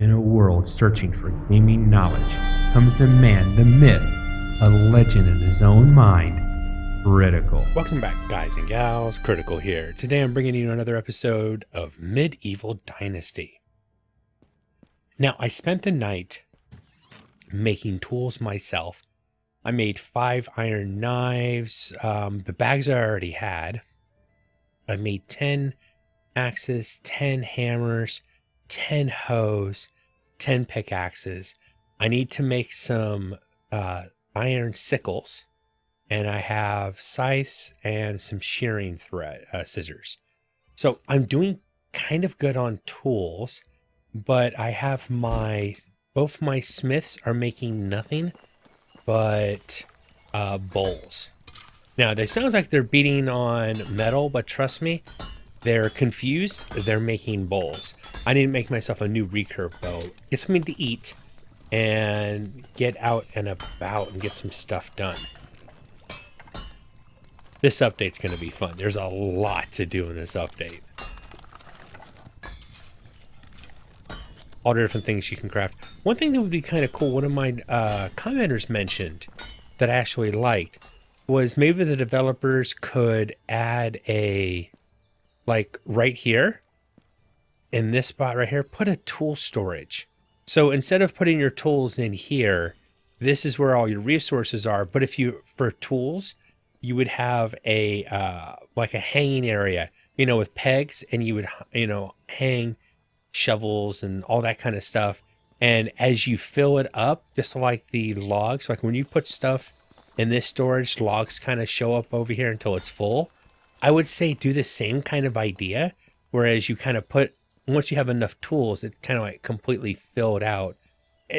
In a world searching for gaming knowledge comes the man, the myth, a legend in his own mind, Critical. Welcome back, guys and gals. Critical here. Today I'm bringing you another episode of Medieval Dynasty. Now, I spent the night making tools myself. I made 5 iron knives. The bags I already had. I made 10 axes, 10 hammers, 10 hoes, 10 pickaxes. I need to make some iron sickles. And I have scythes and some shearing thread scissors. So I'm doing kind of good on tools, but I have both my smiths are making nothing but bowls. Now, it sounds like they're beating on metal, but trust me, they're confused. They're making bowls. I need to make myself a new recurve bow, get something to eat, and get out and about and get some stuff done. This update's going to be fun. There's a lot to do in this update. All the different things you can craft. One thing that would be kind of cool, one of my commenters mentioned that I actually liked, was maybe the developers could add like right here, in this spot right here, put a tool storage. So instead of putting your tools in here, this is where all your resources are. But for tools, you would have like a hanging area, with pegs, and you would, hang shovels and all that kind of stuff. And as you fill it up, just like the logs, like when you put stuff in this storage, logs kind of show up over here until it's full. I would say do the same kind of idea, whereas you kind of once you have enough tools, it's kind of like completely filled out.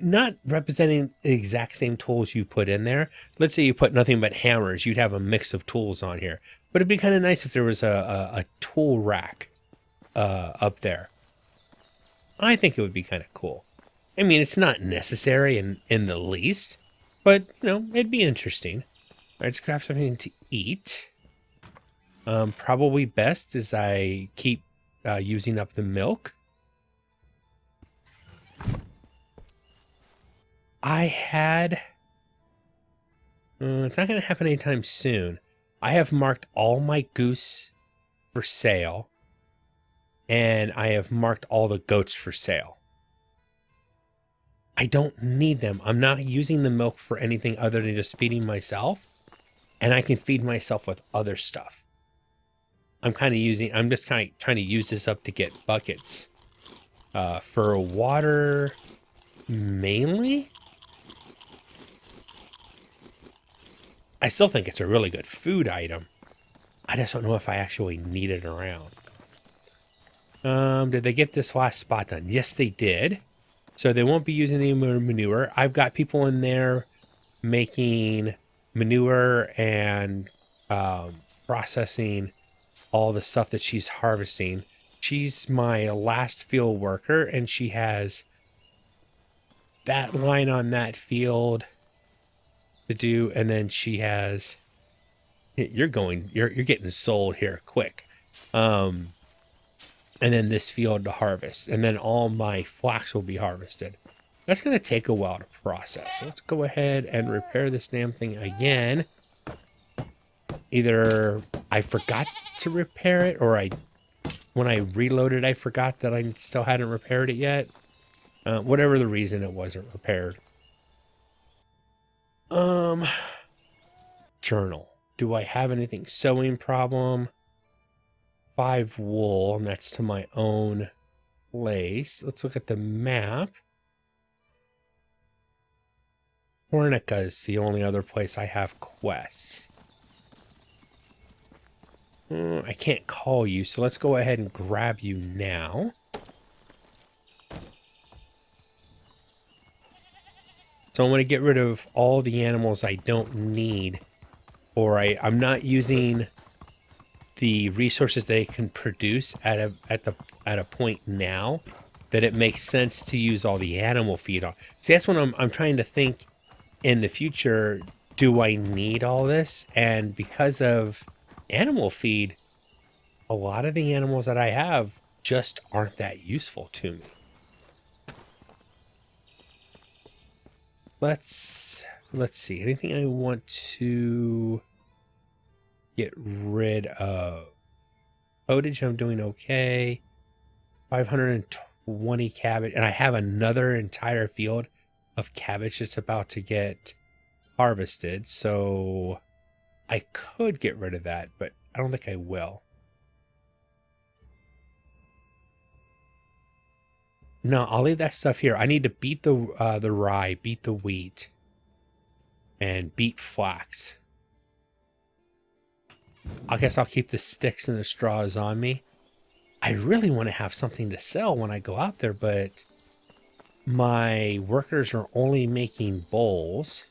Not representing the exact same tools you put in there. Let's say you put nothing but hammers, you'd have a mix of tools on here. But it'd be kind of nice if there was a tool rack up there. I think it would be kind of cool. I mean, it's not necessary in the least, but, it'd be interesting. All right, let's grab something to eat. Probably best is I keep using up the milk. It's not going to happen anytime soon. I have marked all my goose for sale, and I have marked all the goats for sale. I don't need them. I'm not using the milk for anything other than just feeding myself, and I can feed myself with other stuff. I'm just kind of trying to use this up to get buckets. For water, mainly. I still think it's a really good food item. I just don't know if I actually need it around. Did they get this last spot done? Yes, they did. So they won't be using any more manure. I've got people in there making manure and processing all the stuff that she's harvesting. She's my last field worker, and she has that line on that field to do, and then she has you're getting sold here quick, and then this field to harvest, and then all my flax will be harvested. That's going to take a while to process. Let's go ahead and repair this damn thing again. Either I forgot to repair it, or when I reloaded I forgot that I still hadn't repaired it yet. Whatever the reason, it wasn't repaired. Journal. Do I have anything? Sewing problem. 5 wool, and that's to my own place. Let's look at the map. Hornica is the only other place I have quests. I can't call you, so let's go ahead and grab you now. So I'm going to get rid of all the animals I don't need, or I'm not using the resources they can produce at a point now that it makes sense to use all the animal feed on. See, that's when I'm trying to think in the future, do I need all this? And because of animal feed, a lot of the animals that I have just aren't that useful to me. let's see. Anything I want to get rid of? Foliage, I'm doing okay. 520 cabbage, and I have another entire field of cabbage that's about to get harvested, so I could get rid of that, but I don't think I will. No, I'll leave that stuff here. I need to beat the rye, beat the wheat, and beat flax. I guess I'll keep the sticks and the straws on me. I really want to have something to sell when I go out there, but my workers are only making bowls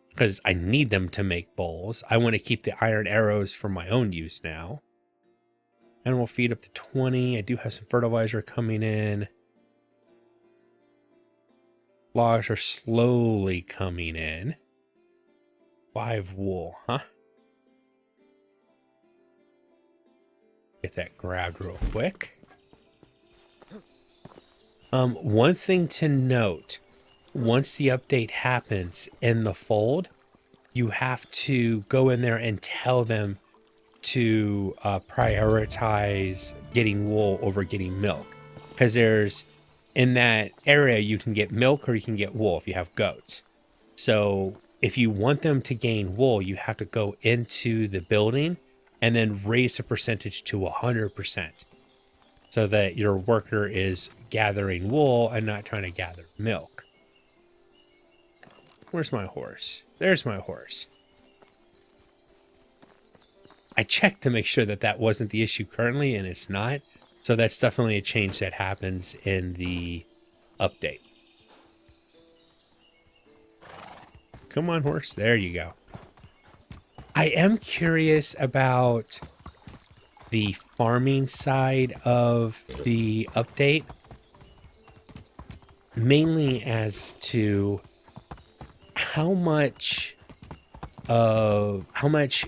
because I need them to make bowls. I want to keep the iron arrows for my own use now. And we'll feed up to 20. I do have some fertilizer coming in. Logs are slowly coming in. 5 wool, huh? Get that grabbed real quick. One thing to note, once the update happens in the fold, you have to go in there and tell them to prioritize getting wool over getting milk. Because there's, in that area, you can get milk or you can get wool if you have goats. So if you want them to gain wool, you have to go into the building and then raise the percentage to 100% so that your worker is gathering wool and not trying to gather milk. Where's my horse? There's my horse. I checked to make sure that that wasn't the issue currently, and it's not. So that's definitely a change that happens in the update. Come on, horse. There you go. I am curious about the farming side of the update, mainly as to how much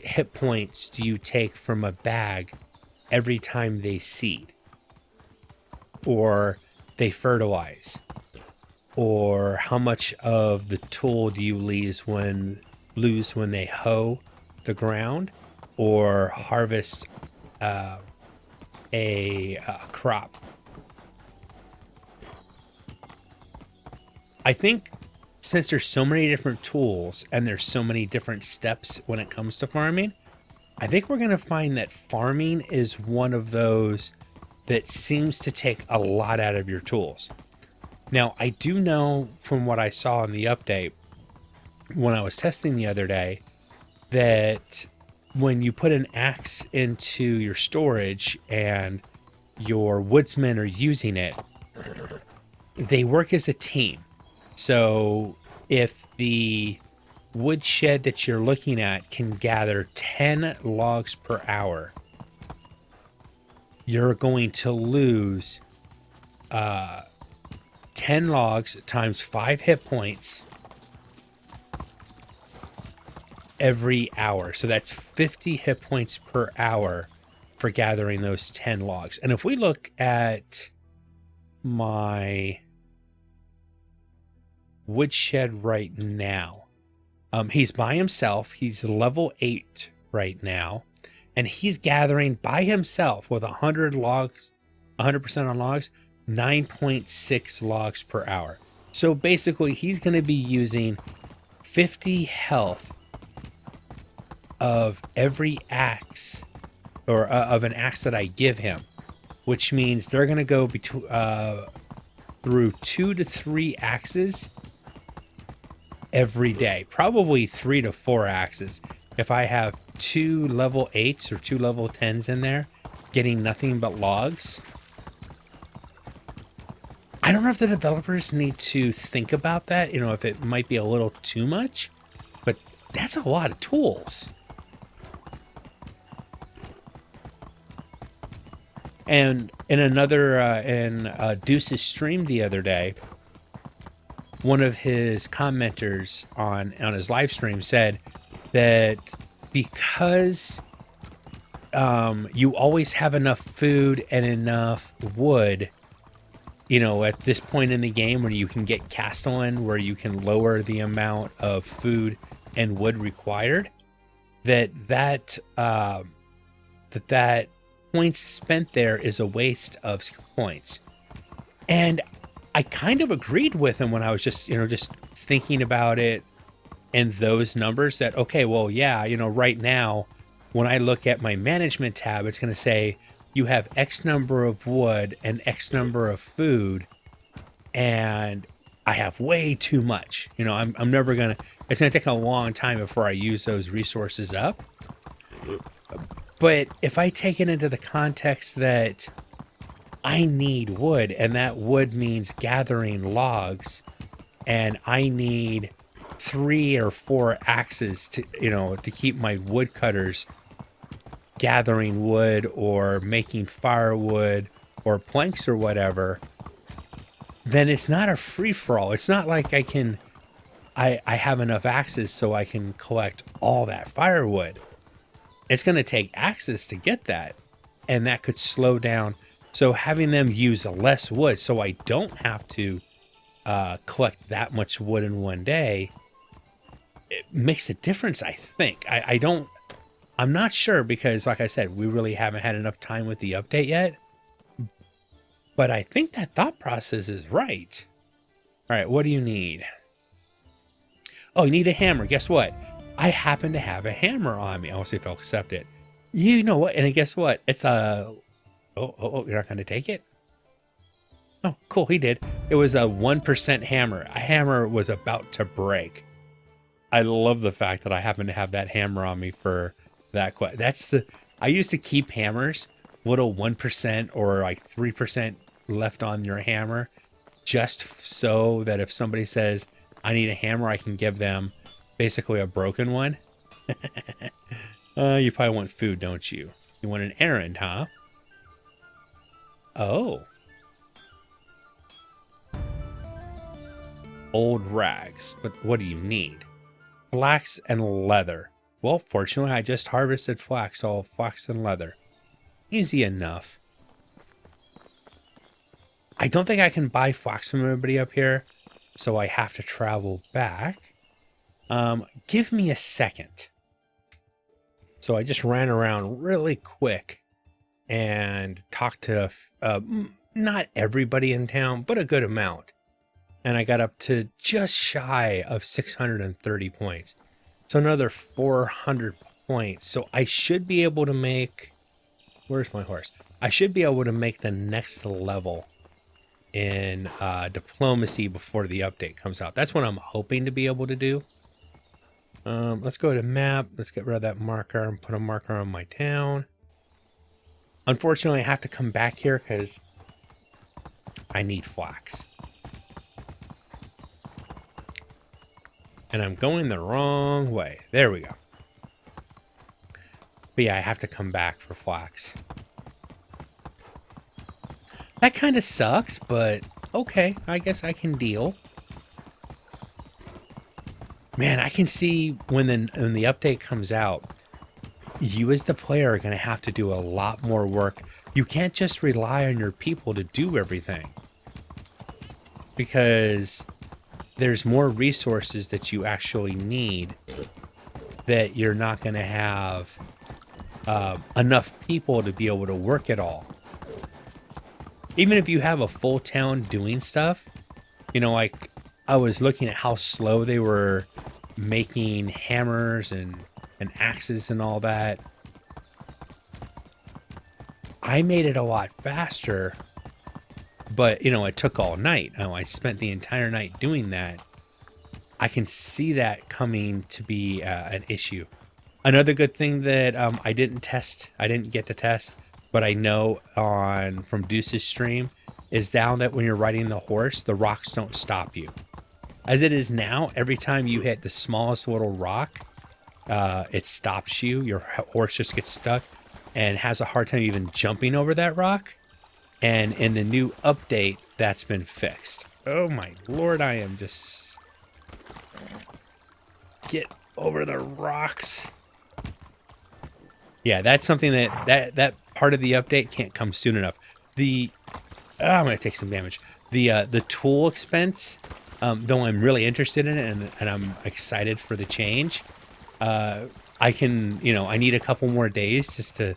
hit points do you take from a bag every time they seed or they fertilize, or how much of the tool do you lose when they hoe the ground or harvest a crop. I think since there's so many different tools and there's so many different steps when it comes to farming, I think we're going to find that farming is one of those that seems to take a lot out of your tools. Now, I do know from what I saw in the update when I was testing the other day that when you put an axe into your storage and your woodsmen are using it, they work as a team. So if the woodshed that you're looking at can gather 10 logs per hour, you're going to lose 10 logs times 5 hit points every hour. So that's 50 hit points per hour for gathering those 10 logs. And if we look at my woodshed right now, he's by himself. He's level 8 right now, and he's gathering by himself with 100 logs, 100% on logs, 9.6 logs per hour. So basically he's going to be using 50 health of every axe, or of an axe that I give him, which means they're going to go through 2 to 3 axes every day, probably 3 to 4 axes. If I have 2 level 8s or 2 level 10s in there getting nothing but logs, I don't know if the developers need to think about that, if it might be a little too much, but that's a lot of tools. And in Deuce's stream the other day, one of his commenters on his live stream said that because you always have enough food and enough wood, at this point in the game where you can get castellan, where you can lower the amount of food and wood required, that points spent there is a waste of skill points. And I kind of agreed with him when I was just thinking about it and those numbers that, okay, well, yeah, right now, when I look at my management tab, it's going to say you have X number of wood and X number of food, and I have way too much. I'm never going to, it's going to take a long time before I use those resources up. But if I take it into the context that I need wood, and that wood means gathering logs, and I need 3 or 4 axes to keep my woodcutters gathering wood or making firewood or planks or whatever, then it's not a free-for-all. It's not like I have enough axes so I can collect all that firewood. It's going to take axes to get that, and that could slow down. So having them use less wood so I don't have to collect that much wood in one day, it makes a difference, I think. I'm not sure because, like I said, we really haven't had enough time with the update yet. But I think that thought process is right. All right, what do you need? Oh, you need a hammer. Guess what? I happen to have a hammer on me. I'll see if I'll accept it. You know what? And guess what? It's a... Oh, you're not going to take it? Oh, cool. He did. It was a 1% hammer. A hammer was about to break. I love the fact that I happen to have that hammer on me for that. I used to keep hammers, little 1% or like 3% left on your hammer, just so that if somebody says, I need a hammer, I can give them basically a broken one. You probably want food, don't you? You want an errand, huh? Oh. Old rags. But what do you need? Flax and leather. Well, fortunately, I just harvested flax, so flax and leather. Easy enough. I don't think I can buy flax from everybody up here, so I have to travel back. Give me a second. So I just ran around really quick and talked to not everybody in town, but a good amount. And I got up to just shy of 630 points. So another 400 points. So I should be able to make... Where's my horse? I should be able to make the next level in diplomacy before the update comes out. That's what I'm hoping to be able to do. Let's go to map. Let's get rid of that marker and put a marker on my town. Unfortunately, I have to come back here because I need flax. And I'm going the wrong way. There we go. But yeah, I have to come back for flax. That kind of sucks, but okay. I guess I can deal. Man, I can see when the update comes out, you as the player are going to have to do a lot more work. You can't just rely on your people to do everything. Because there's more resources that you actually need that you're not going to have enough people to be able to work it all. Even if you have a full town doing stuff, like I was looking at how slow they were making hammers and axes and all that. I made it a lot faster. But, it took all night. I spent the entire night doing that. I can see that coming to be an issue. Another good thing that I didn't get to test, but I know from Deuce's stream, is now that when you're riding the horse, the rocks don't stop you. As it is now, every time you hit the smallest little rock, it stops you. Your horse just gets stuck and has a hard time even jumping over that rock. And in the new update, that's been fixed. Oh my lord, I am just... Get over the rocks. Yeah, that's something that part of the update can't come soon enough. I'm going to take some damage. The tool expense, though I'm really interested in it and I'm excited for the change. I can, I need a couple more days just to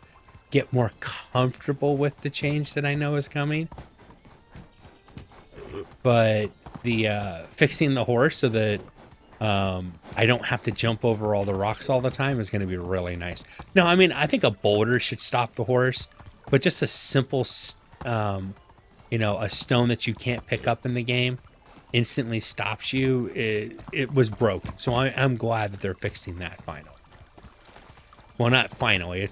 get more comfortable with the change that I know is coming. But the fixing the horse so that I don't have to jump over all the rocks all the time is going to be really nice. No, I mean, I think a boulder should stop the horse, but just a simple, a stone that you can't pick up in the game instantly stops you. It was broken. So I'm glad that they're fixing that finally. Well, not finally.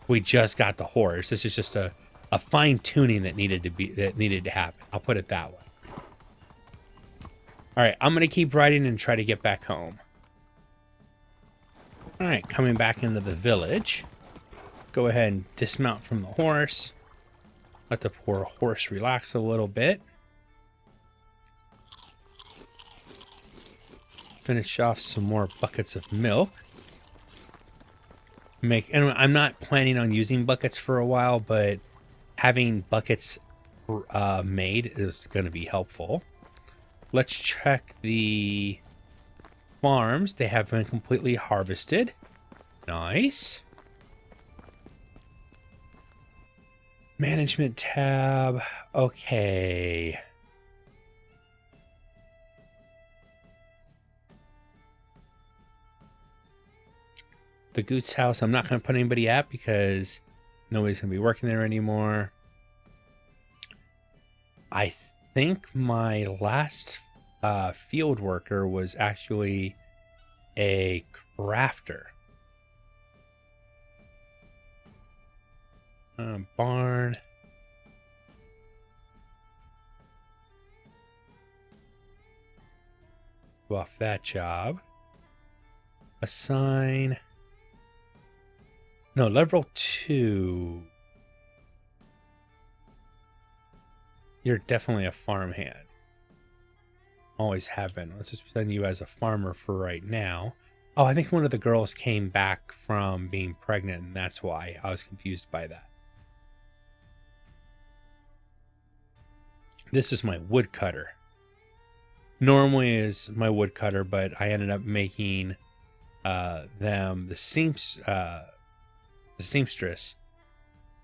We just got the horse. This is just a fine tuning that needed to happen. I'll put it that way. All right, I'm going to keep riding and try to get back home. All right, coming back into the village. Go ahead and dismount from the horse. Let the poor horse relax a little bit. Finish off some more buckets of milk. And I'm not planning on using buckets for a while, but having buckets made is going to be helpful. Let's check the farms. They have been completely harvested. Nice. Management tab. Okay. The Goot's house, I'm not going to put anybody at because nobody's going to be working there anymore. I think my last field worker was actually a crafter. Barn. Go off that job. Assign. No, level 2. You're definitely a farmhand. Always have been. Let's just send you as a farmer for right now. Oh, I think one of the girls came back from being pregnant, and that's why I was confused by that. This is my woodcutter. Normally is my woodcutter, but I ended up making them the seamstress,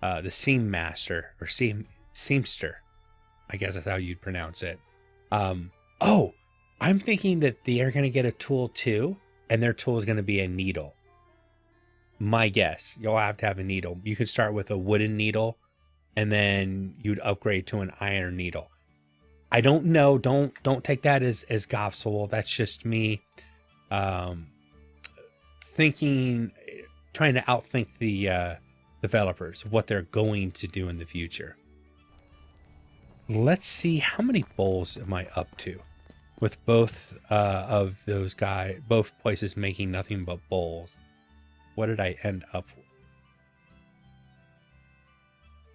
the seam master, or seamster. I guess that's how you'd pronounce it. Oh, I'm thinking that they are going to get a tool too, and their tool is going to be a needle. My guess, you'll have to have a needle. You could start with a wooden needle, and then you'd upgrade to an iron needle. I don't know. Don't take that as gospel. That's just me thinking, trying to outthink the developers, what they're going to do in the future. Let's see, how many bowls am I up to with both of those guys, both places making nothing but bowls. What did I end up with?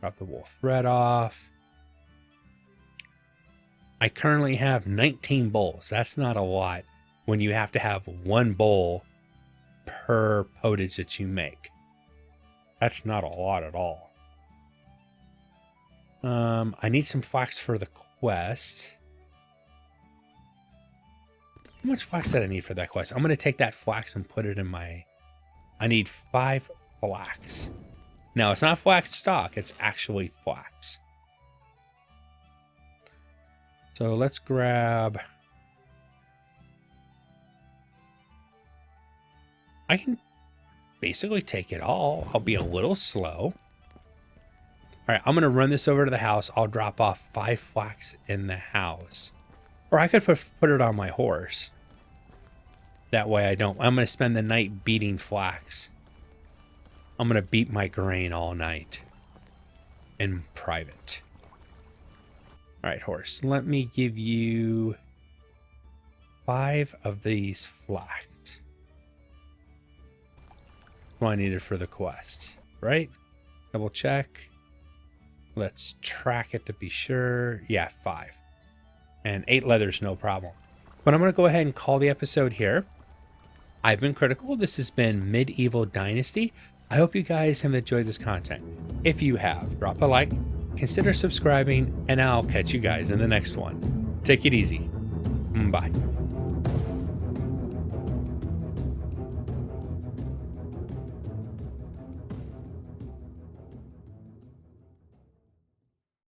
Drop the wool thread off. I currently have 19 bowls. That's not a lot when you have to have one bowl per potage that you make. That's not a lot at all. I need some flax for the quest. How much flax did I need for that quest? I'm going to take that flax and put it in my... I need 5 flax. Now, it's not flax stock. It's actually flax. So let's grab... I can basically take it all. I'll be a little slow. All right, I'm going to run this over to the house. I'll drop off 5 flax in the house. Or I could put it on my horse. That way I don't... I'm going to spend the night beating flax. I'm going to beat my grain all night. In private. All right, horse. Let me give you 5 of these flax. What I needed for the quest, right? Double check. Let's track it to be sure. Yeah, 5. And 8 leathers, no problem. But I'm going to go ahead and call the episode here. I've been Critical. This has been Medieval Dynasty. I hope you guys have enjoyed this content. If you have, drop a like, consider subscribing, and I'll catch you guys in the next one. Take it easy. Bye.